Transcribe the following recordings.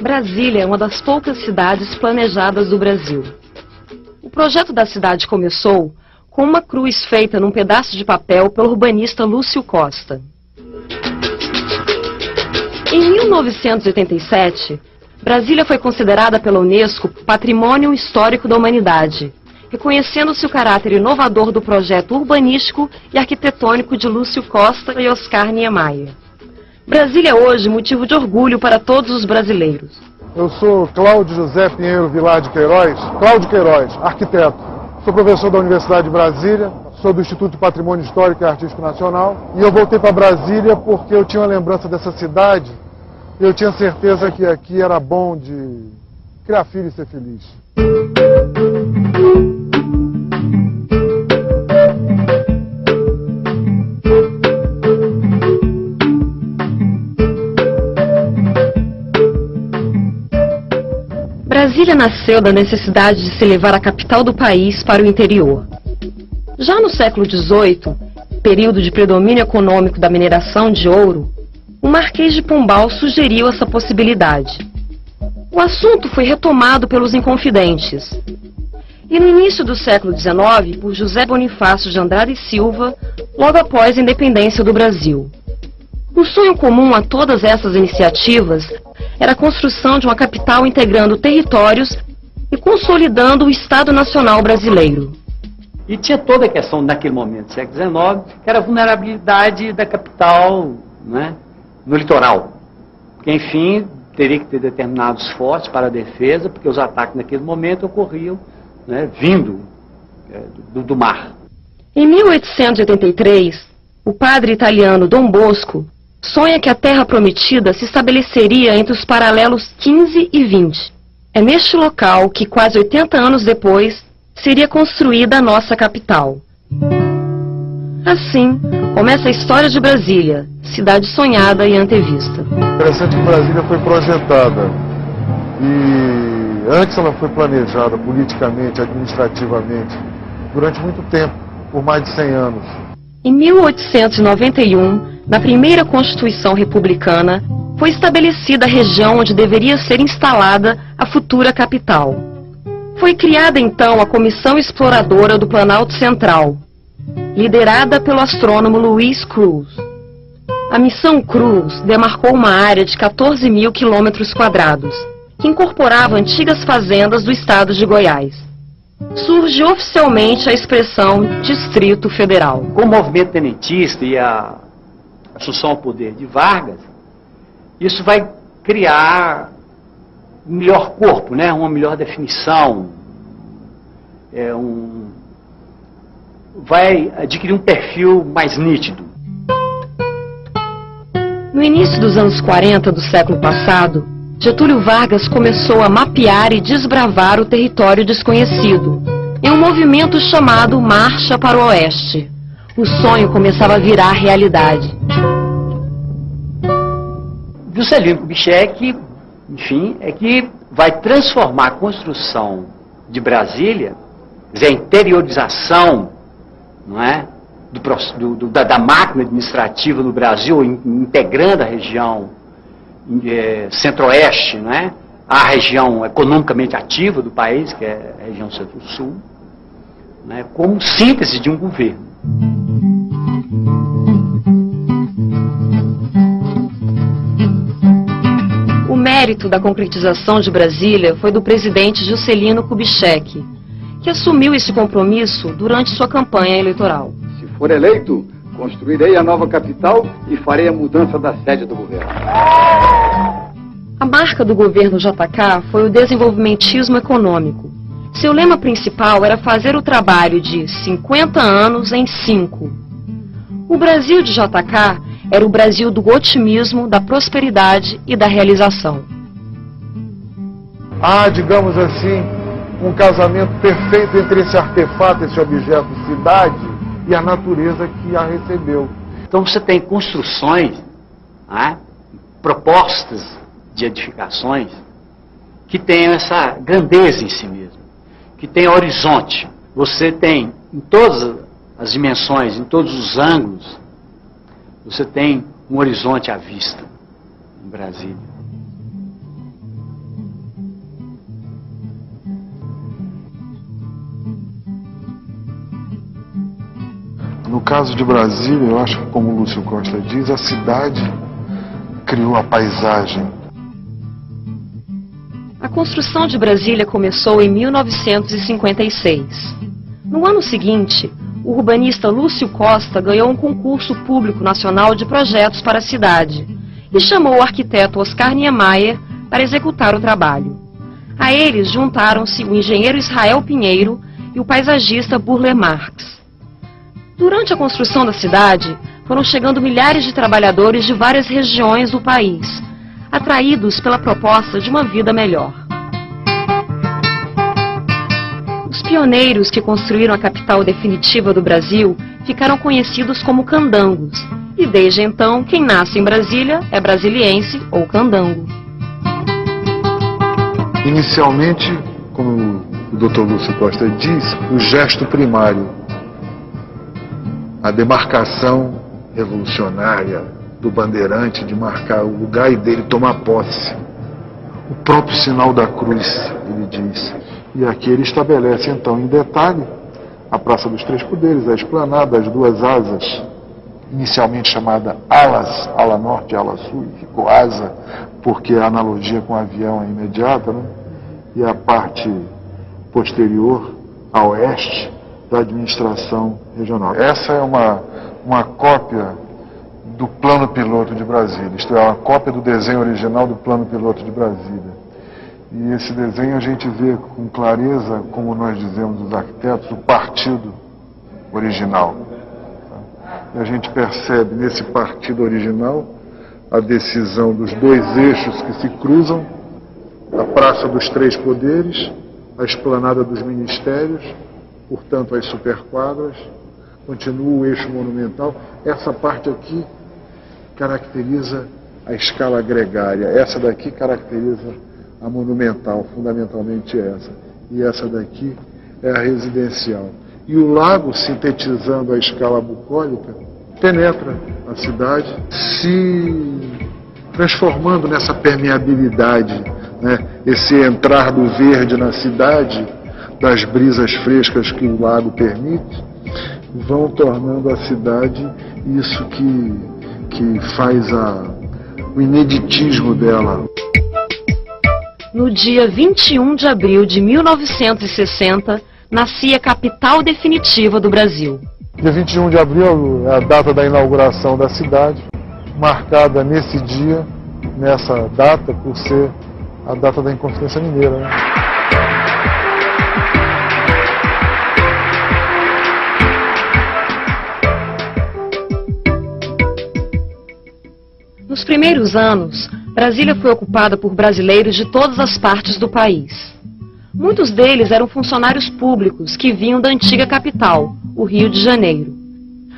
Brasília é uma das poucas cidades planejadas do Brasil. O projeto da cidade começou com uma cruz feita num pedaço de papel pelo urbanista Lúcio Costa. Em 1987, Brasília foi considerada pela Unesco Patrimônio Histórico da Humanidade, reconhecendo-se o caráter inovador do projeto urbanístico e arquitetônico de Lúcio Costa e Oscar Niemeyer. Brasília é hoje motivo de orgulho para todos os brasileiros. Eu sou Cláudio José Pinheiro Vilar de Queiroz, Cláudio Queiroz, arquiteto. Sou professor da Universidade de Brasília, sou do Instituto de Patrimônio Histórico e Artístico Nacional. E eu voltei para Brasília porque eu tinha uma lembrança dessa cidade e eu tinha certeza que aqui era bom de criar filho e ser feliz. Brasília nasceu da necessidade de se levar a capital do país para o interior. Já no século XVIII, período de predomínio econômico da mineração de ouro, o Marquês de Pombal sugeriu essa possibilidade. O assunto foi retomado pelos Inconfidentes. E no início do século XIX, por José Bonifácio de Andrade e Silva, logo após a independência do Brasil. O sonho comum a todas essas iniciativas era a construção de uma capital integrando territórios e consolidando o Estado Nacional brasileiro. E tinha toda a questão, naquele momento do século XIX, que era a vulnerabilidade da capital, né, no litoral. Porque, enfim, teria que ter determinados fortes para a defesa, porque os ataques naquele momento ocorriam, né, vindo do mar. Em 1883, o padre italiano Dom Bosco sonha que a Terra Prometida se estabeleceria entre os paralelos 15 e 20. É neste local que, quase 80 anos depois, seria construída a nossa capital. Assim, começa a história de Brasília, cidade sonhada e antevista. Interessante que Brasília foi projetada e antes ela foi planejada politicamente, administrativamente, durante muito tempo, por mais de 100 anos. Em 1891, na primeira Constituição Republicana, foi estabelecida a região onde deveria ser instalada a futura capital. Foi criada então a Comissão Exploradora do Planalto Central, liderada pelo astrônomo Luiz Cruz. A Missão Cruz demarcou uma área de 14 mil quilômetros quadrados, que incorporava antigas fazendas do estado de Goiás. Surge oficialmente a expressão Distrito Federal. Com o movimento tenentista e a assunção ao poder de Vargas, isso vai criar um melhor corpo, né? Uma melhor definição, vai adquirir um perfil mais nítido. No início dos anos 40 do século passado, Getúlio Vargas começou a mapear e desbravar o território desconhecido, em um movimento chamado Marcha para o Oeste. O sonho começava a virar realidade. Juscelino Kubitschek, enfim, é que vai transformar a construção de Brasília, quer dizer, a interiorização, não é, da máquina administrativa no Brasil, integrando a região centro-oeste, não é, a região economicamente ativa do país, que é a região centro-sul, né, como síntese de um governo. O mérito da concretização de Brasília foi do presidente Juscelino Kubitschek, que assumiu esse compromisso durante sua campanha eleitoral. Se for eleito, construirei a nova capital e farei a mudança da sede do governo. A marca do governo JK foi o desenvolvimentismo econômico. Seu lema principal era fazer o trabalho de 50 anos em 5. O Brasil de JK era o Brasil do otimismo, da prosperidade e da realização. Há, digamos assim, um casamento perfeito entre esse artefato, esse objeto cidade e a natureza que a recebeu. Então você tem construções, né, propostas de edificações que tenham essa grandeza em si mesmo, que tenham horizonte. Você tem, em todas as dimensões, em todos os ângulos, você tem um horizonte à vista em Brasília. No caso de Brasília, eu acho que, como o Lúcio Costa diz, a cidade criou a paisagem. A construção de Brasília começou em 1956. No ano seguinte, o urbanista Lúcio Costa ganhou um concurso público nacional de projetos para a cidade e chamou o arquiteto Oscar Niemeyer para executar o trabalho. A eles juntaram-se o engenheiro Israel Pinheiro e o paisagista Burle Marx. Durante a construção da cidade, foram chegando milhares de trabalhadores de várias regiões do país, atraídos pela proposta de uma vida melhor. Os pioneiros que construíram a capital definitiva do Brasil ficaram conhecidos como candangos, e desde então, quem nasce em Brasília é brasiliense ou candango. Inicialmente, como o Dr. Lúcio Costa diz, o gesto primário, a demarcação revolucionária do bandeirante de marcar o lugar e dele tomar posse. O próprio sinal da cruz, ele diz. E aqui ele estabelece, então, em detalhe, a Praça dos Três Poderes, a esplanada, as duas asas, inicialmente chamada alas, ala norte e ala sul, ficou asa, porque a analogia com o avião é imediata, né? E a parte posterior, a oeste, da administração regional. Essa é uma cópia do plano piloto de Brasília, isto é, uma cópia do desenho original do plano piloto de Brasília. E esse desenho a gente vê com clareza, como nós dizemos os arquitetos, o partido original. E a gente percebe nesse partido original a decisão dos dois eixos que se cruzam, a Praça dos Três Poderes, a esplanada dos ministérios, portanto as superquadras, continua o eixo monumental. Essa parte aqui caracteriza a escala gregária, essa daqui caracteriza a monumental, fundamentalmente essa. E essa daqui é a residencial. E o lago, sintetizando a escala bucólica, penetra a cidade, se transformando nessa permeabilidade, né? Esse entrar do verde na cidade, das brisas frescas que o lago permite, vão tornando a cidade isso que faz o ineditismo dela. No dia 21 de abril de 1960, nascia a capital definitiva do Brasil. Dia 21 de abril é a data da inauguração da cidade, marcada nesse dia, nessa data, por ser a data da Inconfidência Mineira, né? Nos primeiros anos, Brasília foi ocupada por brasileiros de todas as partes do país. Muitos deles eram funcionários públicos que vinham da antiga capital, o Rio de Janeiro.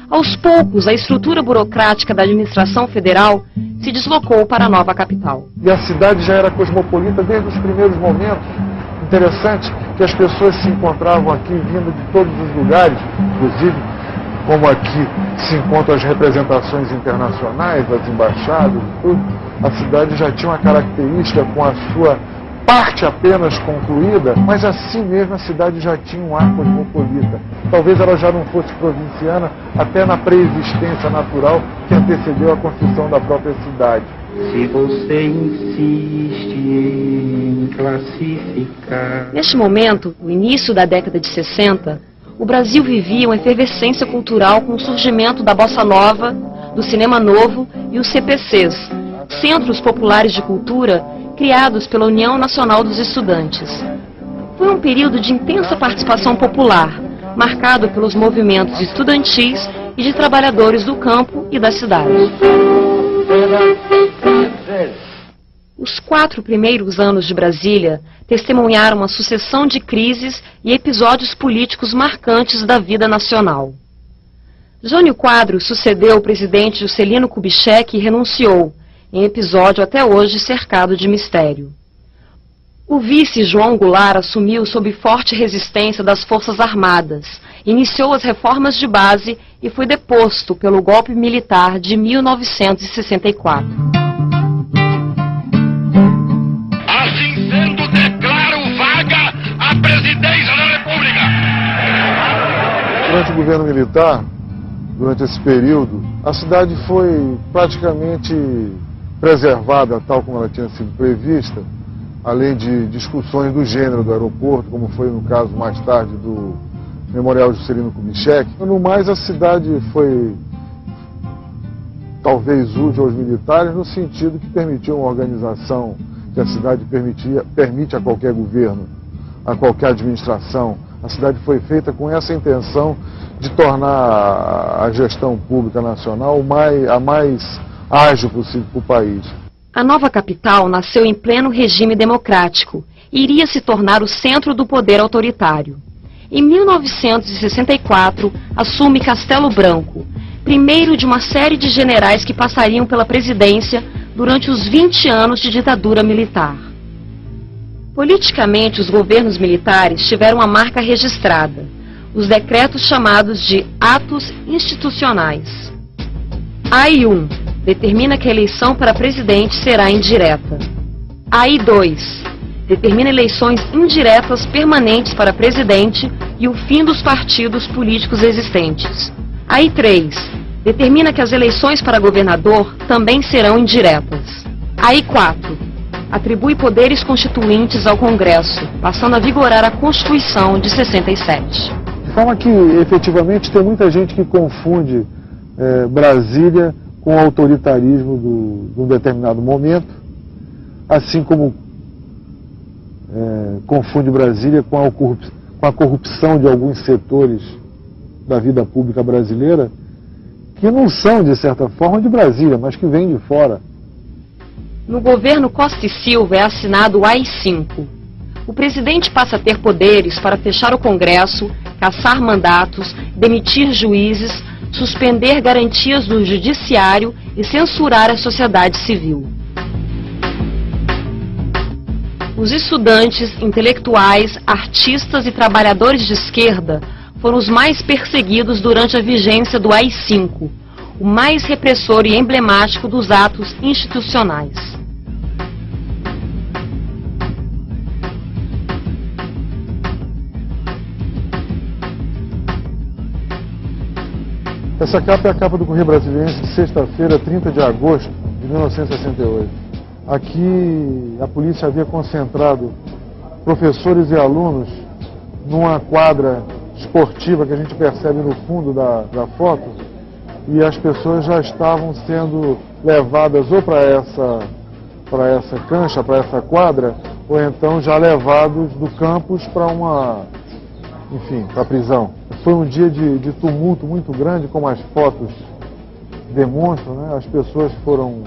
Aos poucos, a estrutura burocrática da administração federal se deslocou para a nova capital. E a cidade já era cosmopolita desde os primeiros momentos. Interessante que as pessoas se encontravam aqui vindo de todos os lugares, inclusive como aqui se encontram as representações internacionais, as embaixadas e tudo. A cidade já tinha uma característica com a sua parte apenas concluída, mas assim mesmo a cidade já tinha um ar cosmopolita. Talvez ela já não fosse provinciana até na preexistência natural que antecedeu a construção da própria cidade. Se você insiste em classificar... Neste momento, no início da década de 60, o Brasil vivia uma efervescência cultural com o surgimento da Bossa Nova, do Cinema Novo e os CPCs, Centros Populares de Cultura, criados pela União Nacional dos Estudantes. Foi um período de intensa participação popular, marcado pelos movimentos estudantis e de trabalhadores do campo e da cidade. Os 4 primeiros anos de Brasília testemunharam uma sucessão de crises e episódios políticos marcantes da vida nacional. Jânio Quadros sucedeu o presidente Juscelino Kubitschek e renunciou, em episódio até hoje cercado de mistério. O vice João Goulart assumiu sob forte resistência das Forças Armadas, iniciou as reformas de base e foi deposto pelo golpe militar de 1964. Assim sendo, declaro vaga a presidência da República. Durante o governo militar, durante esse período, a cidade foi praticamente preservada tal como ela tinha sido prevista, além de discussões do gênero do aeroporto, como foi no caso mais tarde do Memorial Juscelino Kubitschek. No mais, a cidade foi talvez útil aos militares no sentido que permitiu uma organização que a cidade permite a qualquer governo, a qualquer administração. A cidade foi feita com essa intenção de tornar a gestão pública nacional a mais ágil possível para o país. A nova capital nasceu em pleno regime democrático e iria se tornar o centro do poder autoritário. Em 1964, assume Castelo Branco, primeiro de uma série de generais que passariam pela presidência durante os 20 anos de ditadura militar. Politicamente, os governos militares tiveram uma marca registrada, os decretos chamados de atos institucionais. AI-1 determina que a eleição para presidente será indireta. AI-2 determina eleições indiretas permanentes para presidente e o fim dos partidos políticos existentes. AI-3 determina que as eleições para governador também serão indiretas. AI-4 atribui poderes constituintes ao Congresso, passando a vigorar a Constituição de 67. De forma que, efetivamente, tem muita gente que confunde Brasília com o autoritarismo de um determinado momento, assim como confunde Brasília com a corrupção de alguns setores da vida pública brasileira, que não são, de certa forma, de Brasília, mas que vêm de fora. No governo Costa e Silva é assinado o AI-5. O presidente passa a ter poderes para fechar o Congresso, cassar mandatos, demitir juízes, suspender garantias do judiciário e censurar a sociedade civil. Os estudantes, intelectuais, artistas e trabalhadores de esquerda foram os mais perseguidos durante a vigência do AI-5, o mais repressor e emblemático dos atos institucionais. Essa capa é a capa do Correio Brasiliense, sexta-feira, 30 de agosto de 1968. Aqui a polícia havia concentrado professores e alunos numa quadra esportiva que a gente percebe no fundo da foto, e as pessoas já estavam sendo levadas ou para essa cancha, para essa quadra, ou então já levados do campus para para a prisão. Foi um dia de tumulto muito grande, como as fotos demonstram, né? As pessoas foram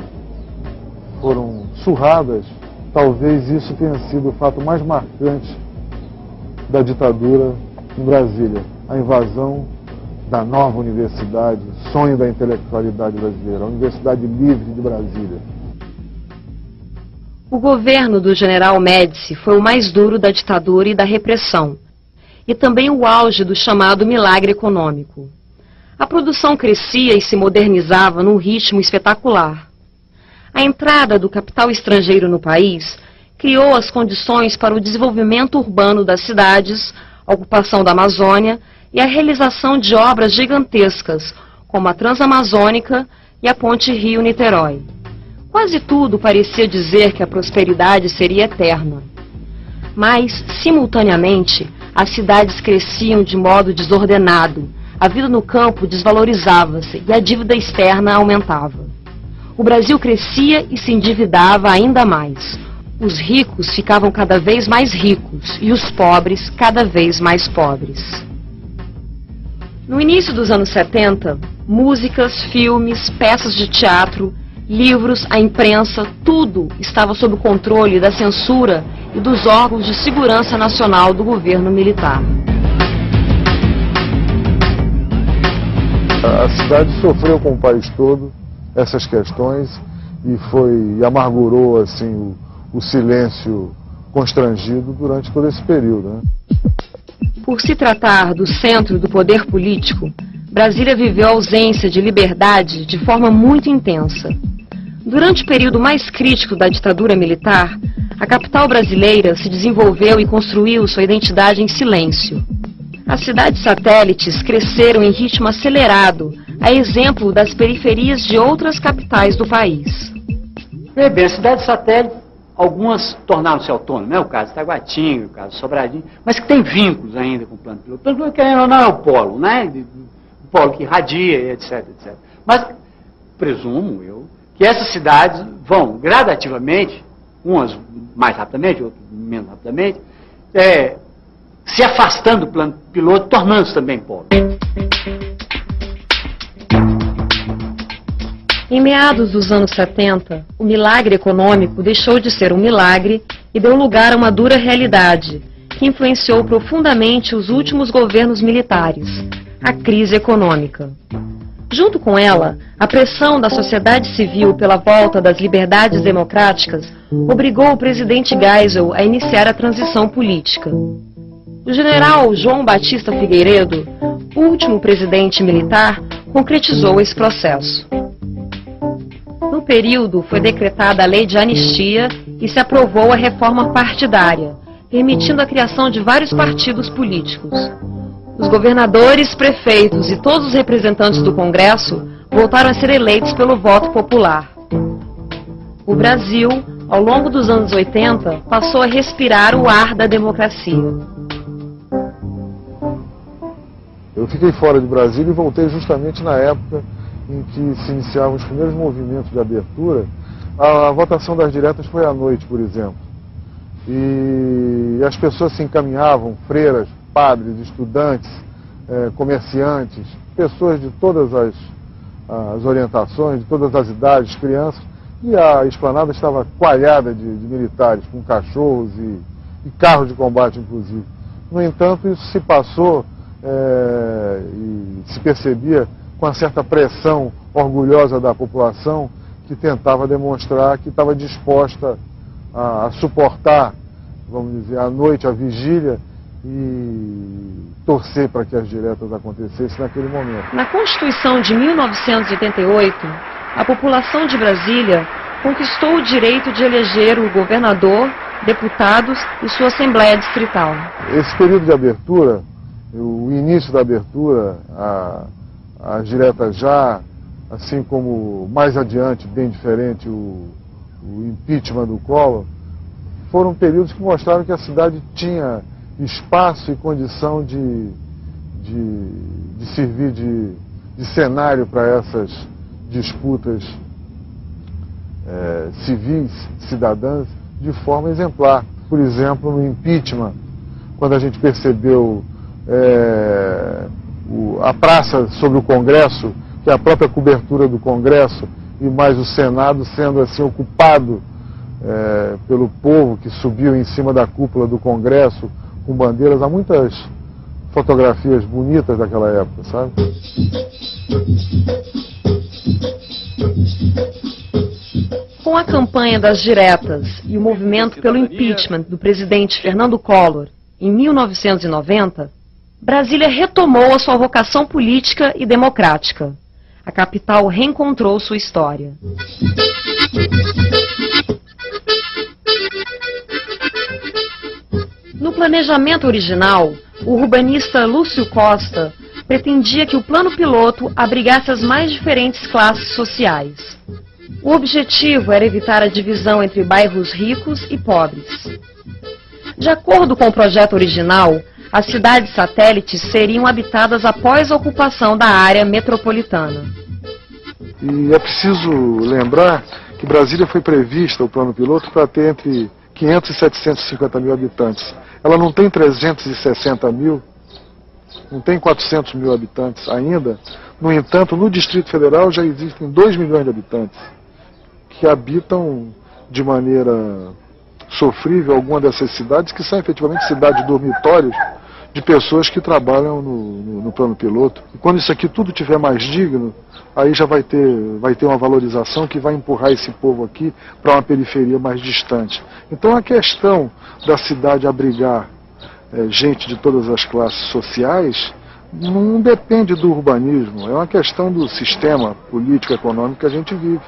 surradas. Talvez isso tenha sido o fato mais marcante da ditadura em Brasília, a invasão da nova universidade, sonho da intelectualidade brasileira, a Universidade Livre de Brasília. O governo do general Médici foi o mais duro da ditadura e da repressão, e também o auge do chamado milagre econômico. A produção crescia e se modernizava num ritmo espetacular. A entrada do capital estrangeiro no país criou as condições para o desenvolvimento urbano das cidades, a ocupação da Amazônia e a realização de obras gigantescas, como a Transamazônica e a Ponte Rio-Niterói. Quase tudo parecia dizer que a prosperidade seria eterna. Mas, simultaneamente, as cidades cresciam de modo desordenado, a vida no campo desvalorizava-se e a dívida externa aumentava. O Brasil crescia e se endividava ainda mais. Os ricos ficavam cada vez mais ricos e os pobres cada vez mais pobres. No início dos anos 70, músicas, filmes, peças de teatro, livros, a imprensa, tudo estava sob o controle da censura e dos órgãos de segurança nacional do governo militar. A cidade sofreu com o país todo essas questões e amargurou assim, o silêncio constrangido durante todo esse período, né? Por se tratar do centro do poder político, Brasília viveu a ausência de liberdade de forma muito intensa. Durante o período mais crítico da ditadura militar, a capital brasileira se desenvolveu e construiu sua identidade em silêncio. As cidades satélites cresceram em ritmo acelerado, a exemplo das periferias de outras capitais do país. Bem, as cidades satélites, algumas tornaram-se autônomas, né? O caso de Taguatinga, o caso de Sobradinho, mas que tem vínculos ainda com o plano piloto. O plano piloto, querendo ou não, é o polo, né? O polo que irradia, etc, etc. Mas presumo eu que essas cidades vão gradativamente, umas mais rapidamente, outras menos rapidamente, se afastando do plano piloto, tornando-se também polo. Em meados dos anos 70, o milagre econômico deixou de ser um milagre e deu lugar a uma dura realidade, que influenciou profundamente os últimos governos militares, a crise econômica. Junto com ela, a pressão da sociedade civil pela volta das liberdades democráticas obrigou o presidente Geisel a iniciar a transição política. O general João Batista Figueiredo, último presidente militar, concretizou esse processo. No período, foi decretada a lei de anistia e se aprovou a reforma partidária, permitindo a criação de vários partidos políticos. Os governadores, prefeitos e todos os representantes do Congresso voltaram a ser eleitos pelo voto popular. O Brasil, ao longo dos anos 80, passou a respirar o ar da democracia. Eu fiquei fora de Brasília e voltei justamente na época em que se iniciavam os primeiros movimentos de abertura. A votação das diretas foi à noite, por exemplo. E as pessoas se encaminhavam, freiras, padres, estudantes, comerciantes, pessoas de todas as orientações, de todas as idades, crianças, e a esplanada estava coalhada de militares, com cachorros e carros de combate, inclusive. No entanto, isso se passou e se percebia com uma certa pressão orgulhosa da população que tentava demonstrar que estava disposta a suportar, vamos dizer, a noite, a vigília e torcer para que as diretas acontecessem naquele momento. Na Constituição de 1988, a população de Brasília conquistou o direito de eleger o governador, deputados e sua Assembleia Distrital. Esse período de abertura, o início da abertura, as diretas já, assim como mais adiante, bem diferente, o impeachment do Collor, foram períodos que mostraram que a cidade tinha espaço e condição de servir de cenário para essas disputas civis, cidadãs, de forma exemplar. Por exemplo, no impeachment, quando a gente percebeu a praça sobre o Congresso, que é a própria cobertura do Congresso, e mais o Senado sendo assim ocupado pelo povo que subiu em cima da cúpula do Congresso com bandeiras. Há muitas fotografias bonitas daquela época, sabe? Com a campanha das diretas e o movimento pelo impeachment do presidente Fernando Collor em 1990, Brasília retomou a sua vocação política e democrática. A capital reencontrou sua história. No planejamento original, o urbanista Lúcio Costa pretendia que o plano piloto abrigasse as mais diferentes classes sociais. O objetivo era evitar a divisão entre bairros ricos e pobres. De acordo com o projeto original, as cidades satélites seriam habitadas após a ocupação da área metropolitana. E é preciso lembrar que Brasília foi prevista, o plano piloto, para ter entre 500 e 750 mil habitantes. Ela não tem 360 mil, não tem 400 mil habitantes ainda. No entanto, no Distrito Federal já existem 2 milhões de habitantes que habitam de maneira sofrível alguma dessas cidades, que são efetivamente cidades dormitórios, de pessoas que trabalham no plano piloto. E quando isso aqui tudo estiver mais digno, aí já vai ter uma valorização que vai empurrar esse povo aqui para uma periferia mais distante. Então a questão da cidade abrigar gente de todas as classes sociais não depende do urbanismo, é uma questão do sistema político e econômico que a gente vive.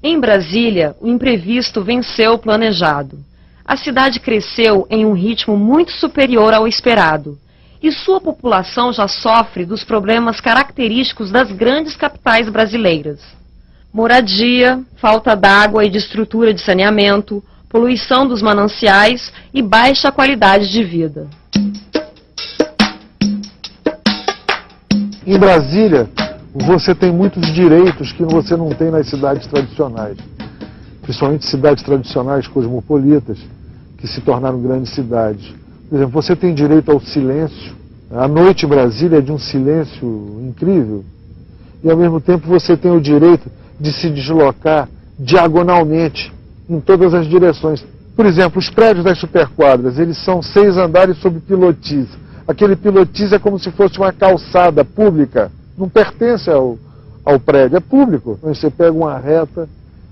Em Brasília, o imprevisto venceu o planejado. A cidade cresceu em um ritmo muito superior ao esperado, e sua população já sofre dos problemas característicos das grandes capitais brasileiras: moradia, falta d'água e de estrutura de saneamento, poluição dos mananciais e baixa qualidade de vida. Em Brasília, você tem muitos direitos que você não tem nas cidades tradicionais, principalmente cidades tradicionais cosmopolitas, que se tornaram grandes cidades. Por exemplo, você tem direito ao silêncio. A noite em Brasília é de um silêncio incrível. E ao mesmo tempo você tem o direito de se deslocar diagonalmente em todas as direções. Por exemplo, os prédios das superquadras, eles são 6 andares sob pilotis. Aquele pilotis é como se fosse uma calçada pública, não pertence ao prédio, é público. Então você pega uma reta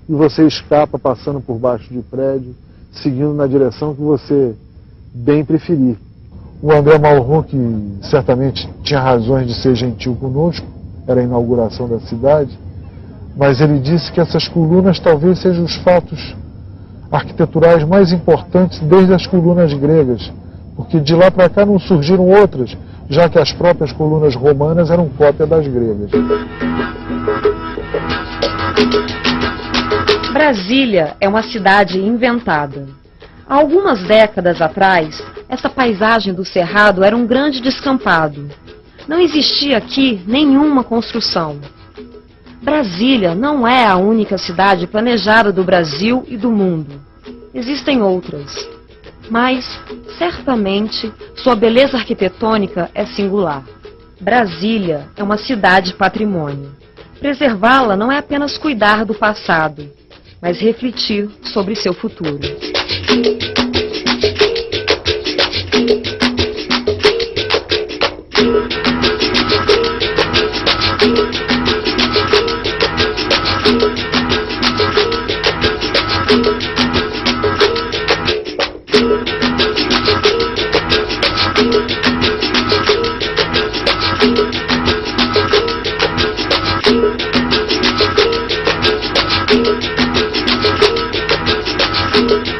e você escapa passando por baixo de prédio, seguindo na direção que você bem preferir. O André Malraux, que certamente tinha razões de ser gentil conosco, era a inauguração da cidade, mas ele disse que essas colunas talvez sejam os fatos arquiteturais mais importantes desde as colunas gregas, porque de lá para cá não surgiram outras, já que as próprias colunas romanas eram cópia das gregas. Brasília é uma cidade inventada. Há algumas décadas atrás, essa paisagem do Cerrado era um grande descampado. Não existia aqui nenhuma construção. Brasília não é a única cidade planejada do Brasil e do mundo. Existem outras. Mas, certamente, sua beleza arquitetônica é singular. Brasília é uma cidade patrimônio. Preservá-la não é apenas cuidar do passado, mas refletir sobre seu futuro. Thank you.